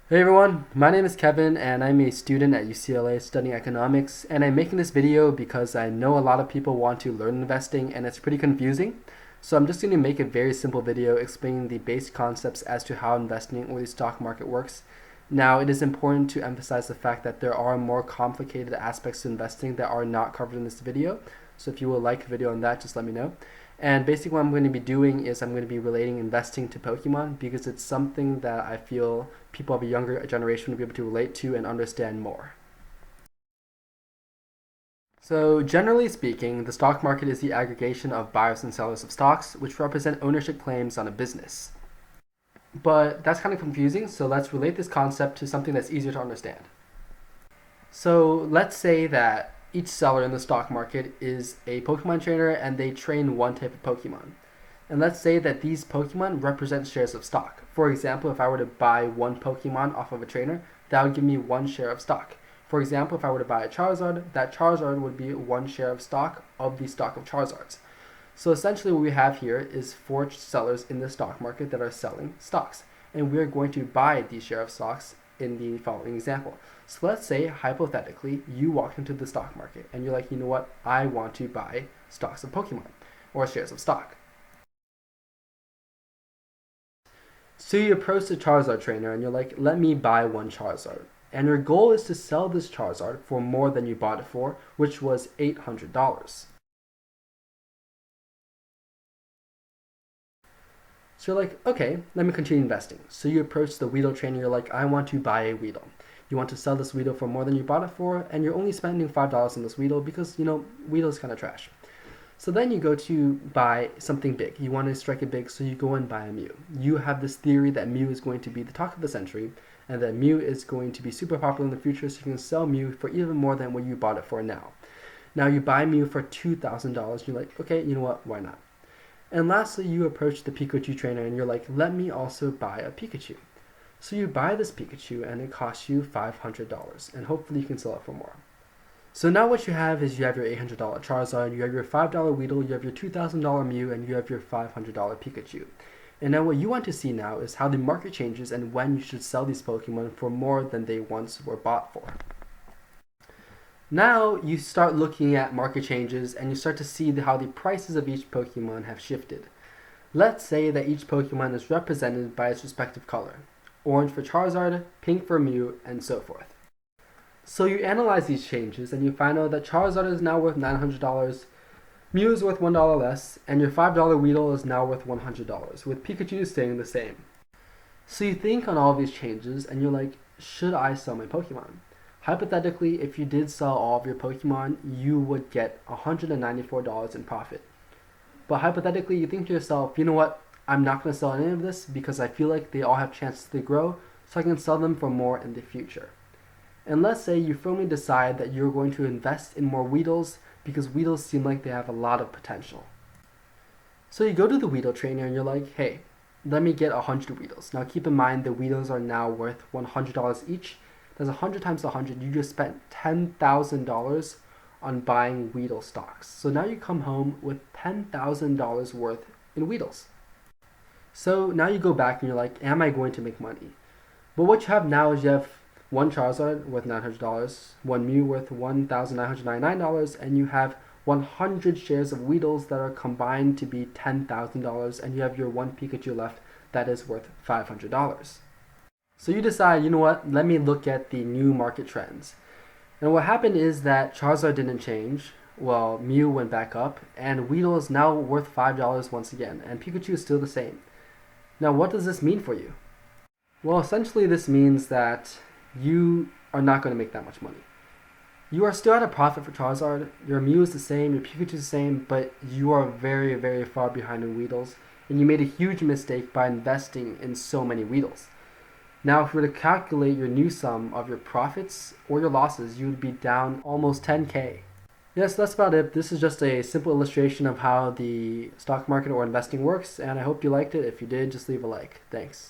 Hey everyone, my name is Kevin and I'm a student at UCLA studying economics, and I'm making this video because I know a lot of people want to learn investing and it's pretty confusing. So I'm just going to make a very simple video explaining the basic concepts as to how investing or the stock market works. Now, it is important to emphasize the fact that there are more complicated aspects to investing that are not covered in this video. So if you would like a video on that, just let me know. And basically what I'm going to be doing is I'm going to be relating investing to Pokemon because it's something that I feel people of a younger generation will be able to relate to and understand more. So generally speaking, the stock market is the aggregation of buyers and sellers of stocks, which represent ownership claims on a business. But that's kind of confusing, so let's relate this concept to something that's easier to understand. So let's say that each seller in the stock market is a Pokemon trainer and they train one type of Pokemon. And let's say that these Pokemon represent shares of stock. For example, if I were to buy one Pokemon off of a trainer, that would give me one share of stock. For example, if I were to buy a Charizard, that Charizard would be one share of stock of the stock of Charizards. So essentially what we have here is four sellers in the stock market that are selling stocks. And we're going to buy these share of stocks in the following example. So let's say, hypothetically, you walk into the stock market and you're like, you know what, I want to buy stocks of Pokemon or shares of stock. So you approach the Charizard trainer and you're like, let me buy one Charizard. And your goal is to sell this Charizard for more than you bought it for, which was $800. So you're like, okay, let me continue investing. So you approach the Weedle trainer, you're like, I want to buy a Weedle. You want to sell this Weedle for more than you bought it for, and you're only spending $5 on this Weedle because, Weedle is kind of trash. So then you go to buy something big. You want to strike it big, so you go and buy a Mew. You have this theory that Mew is going to be the talk of the century, and that Mew is going to be super popular in the future, so you can sell Mew for even more than what you bought it for now. Now you buy Mew for $2,000. You're like, okay, you know what? Why not? And lastly, you approach the Pikachu trainer and you're like, let me also buy a Pikachu. So you buy this Pikachu and it costs you $500, and hopefully you can sell it for more. So now what you have is you have your $800 Charizard, you have your $5 Weedle, you have your $2,000 Mew, and you have your $500 Pikachu. And now what you want to see now is how the market changes and when you should sell these Pokemon for more than they once were bought for. Now you start looking at market changes and you start to see how the prices of each Pokemon have shifted. Let's say that each Pokemon is represented by its respective color. Orange for Charizard, pink for Mew, and so forth. So you analyze these changes and you find out that Charizard is now worth $900, Mew is worth $1 less, and your $5 Weedle is now worth $100, with Pikachu staying the same. So you think on all of these changes and you're like, should I sell my Pokemon? Hypothetically, if you did sell all of your Pokemon, you would get $194 in profit. But hypothetically, you think to yourself, you know what, I'm not going to sell any of this because I feel like they all have chances to grow, so I can sell them for more in the future. And let's say you firmly decide that you're going to invest in more Weedles because Weedles seem like they have a lot of potential. So you go to the Weedle trainer and you're like, hey, let me get 100 Weedles. Now keep in mind the Weedles are now worth $100 each. That's 100 times 100. You just spent $10,000 on buying Weedle stocks. So now you come home with $10,000 worth in Weedles. So now you go back and you're like, am I going to make money? But what you have now is you have one Charizard worth $900, one Mew worth $1,999, and you have 100 shares of Weedles that are combined to be $10,000, and you have your one Pikachu left that is worth $500. So you decide, you know what, let me look at the new market trends. And what happened is that Charizard didn't change, well, Mew went back up, and Weedle is now worth $5 once again, and Pikachu is still the same. Now what does this mean for you? Well, essentially this means that you are not going to make that much money. You are still at a profit for Charizard, your Mew is the same, your Pikachu is the same, but you are very, very far behind in Weedles, and you made a huge mistake by investing in so many Weedles. Now, if we were to calculate your new sum of your profits or your losses, you would be down almost 10K. Yes, that's about it. This is just a simple illustration of how the stock market or investing works, and I hope you liked it. If you did, just leave a like. Thanks.